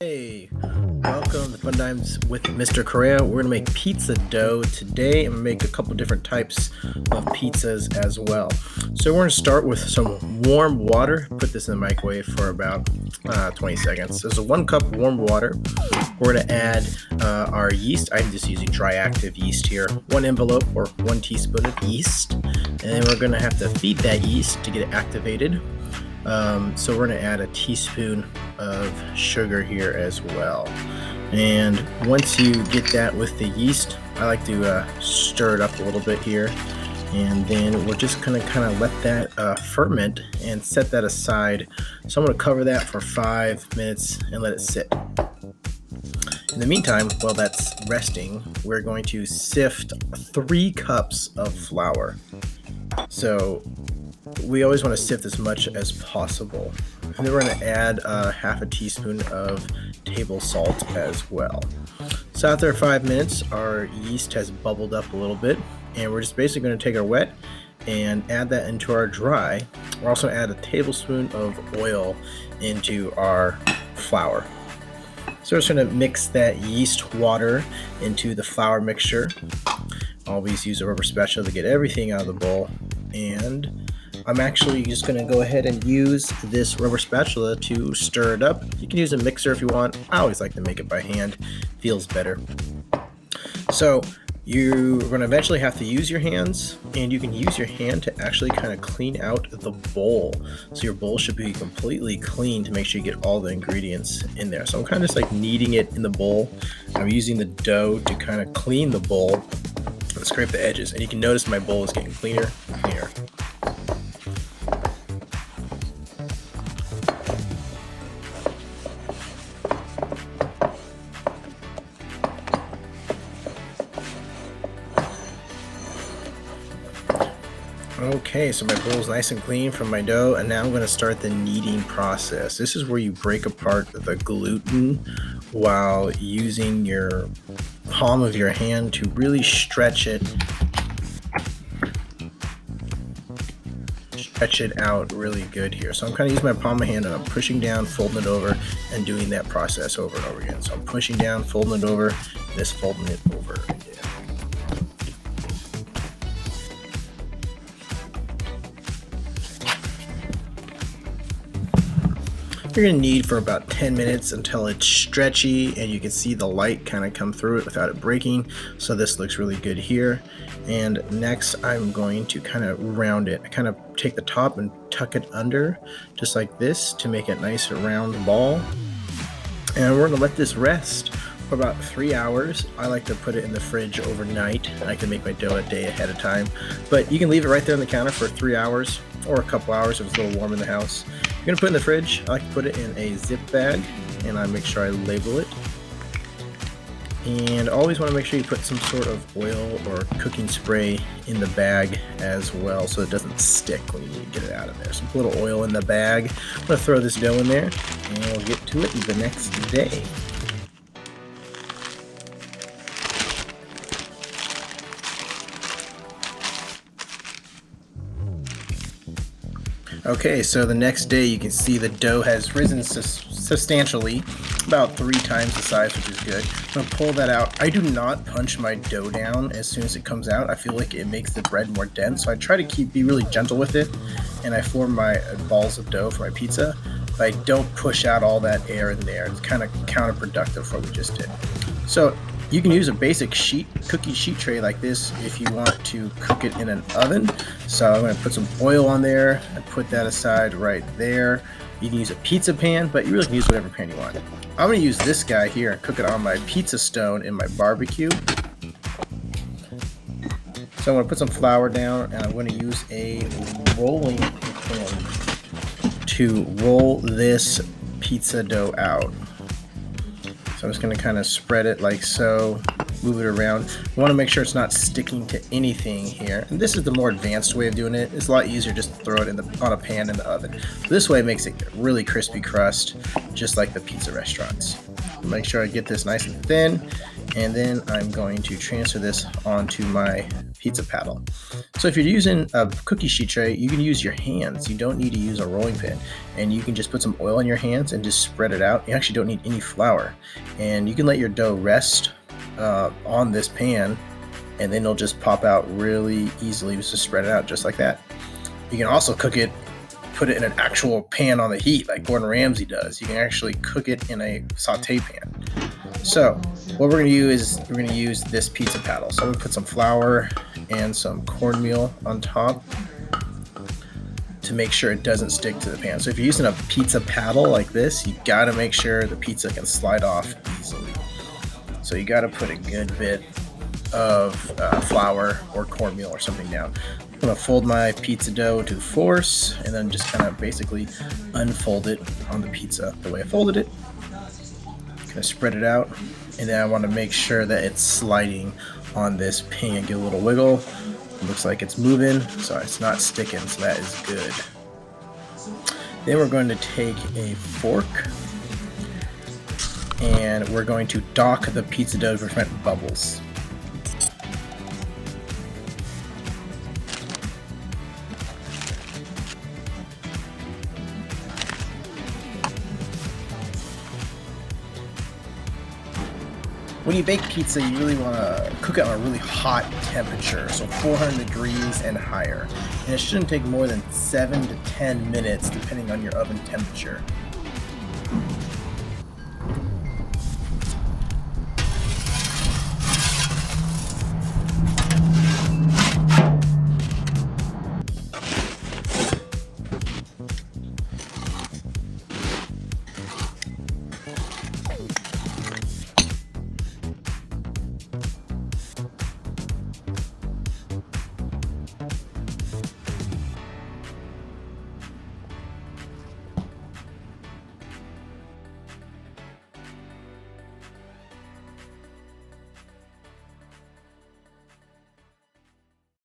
Hey, welcome to Fun Times with Mr. Correa. We're gonna make pizza dough today and make a couple different types of pizzas as well. So we're gonna start with some warm water. Put this in the microwave for about 20 seconds. So 1 cup warm water. We're gonna add our yeast. I'm just using dry active yeast here. 1 envelope or 1 teaspoon of yeast, and then we're gonna have to feed that yeast to get it activated. So we're going to add a teaspoon of sugar here as well. And once you get that with the yeast, I like to stir it up a little bit here. And then we're just going to kind of let that ferment and set that aside. So I'm going to cover that for 5 minutes and let it sit. In the meantime, while that's resting, we're going to sift 3 cups of flour. So we always want to sift as much as possible. And then we're going to add half a teaspoon of table salt as well. So after 5 minutes, our yeast has bubbled up a little bit, and we're just basically going to take our wet and add that into our dry. We're also going to add a tablespoon of oil into our flour. So we're just going to mix that yeast water into the flour mixture. Always use a rubber spatula to get everything out of the bowl. And I'm actually just going to go ahead and use this rubber spatula to stir it up. You can use a mixer if you want. I always like to make it by hand. Feels better. So you're going to eventually have to use your hands, and you can use your hand to actually kind of clean out the bowl. So your bowl should be completely clean to make sure you get all the ingredients in there. So I'm kind of just like kneading it in the bowl. I'm using the dough to kind of clean the bowl and scrape the edges. And you can notice my bowl is getting cleaner and cleaner. Okay, so my bowl is nice and clean from my dough, and now I'm going to start the kneading process. This is where you break apart the gluten while using your palm of your hand to really stretch it out really good here. So I'm kind of using my palm of my hand, and I'm pushing down, folding it over, and doing that process over and over again. So I'm pushing down, folding it over, and just folding it over again. You're going to knead for about 10 minutes until it's stretchy and you can see the light kind of come through it without it breaking. So this looks really good here. And next I'm going to kind of round it. I kind of take the top and tuck it under just like this to make it a nice round ball. And we're going to let this rest for about 3 hours. I like to put it in the fridge overnight. I can make my dough a day ahead of time, but you can leave it right there on the counter for 3 hours or a couple hours if it's a little warm in the house. You're gonna put it in the fridge. I like to put it in a zip bag, and I make sure I label it. And always want to make sure you put some sort of oil or cooking spray in the bag as well, so it doesn't stick when you need to get it out of there. So put a little oil in the bag. I'm gonna throw this dough in there, and we'll get to it the next day. Okay, so the next day you can see the dough has risen substantially, about 3 times the size, which is good. I'm going to pull that out. I do not punch my dough down as soon as it comes out. I feel like it makes the bread more dense, so I try to be really gentle with it, and I form my balls of dough for my pizza, but I don't push out all that air in there. It's kind of counterproductive for what we just did. So you can use a basic cookie sheet tray like this if you want to cook it in an oven. So I'm going to put some oil on there and put that aside right there. You can use a pizza pan, but you really can use whatever pan you want. I'm going to use this guy here and cook it on my pizza stone in my barbecue. So I'm going to put some flour down, and I'm going to use a rolling pin to roll this pizza dough out. So I'm just going to kind of spread it like so, move it around. You want to make sure it's not sticking to anything here. And this is the more advanced way of doing it. It's a lot easier just to throw it on a pan in the oven. This way it makes it really crispy crust, just like the pizza restaurants. Make sure I get this nice and thin, and then I'm going to transfer this onto my pizza paddle. So if you're using a cookie sheet tray, you can use your hands. You don't need to use a rolling pin, and you can just put some oil in your hands and just spread it out. You actually don't need any flour, and you can let your dough rest on this pan, and then it'll just pop out really easily. Just spread it out just like that. You can also cook it, put it in an actual pan on the heat like Gordon Ramsay does. You can actually cook it in a saute pan. So what we're going to do is we're going to use this pizza paddle. So I'm going to put some flour and some cornmeal on top to make sure it doesn't stick to the pan. So if you're using a pizza paddle like this, you got to make sure the pizza can slide off easily. So you got to put a good bit of flour or cornmeal or something down. I'm going to fold my pizza dough to the force and then just kind of basically unfold it on the pizza the way I folded it. Kind of spread it out, and then I want to make sure that it's sliding on this pan. Give a little wiggle. It looks like it's moving, so it's not sticking, so that is good. Then we're going to take a fork and we're going to dock the pizza dough to prevent bubbles. When you bake pizza, you really want to cook it on a really hot temperature, so 400 degrees and higher. And it shouldn't take more than 7 to 10 minutes depending on your oven temperature.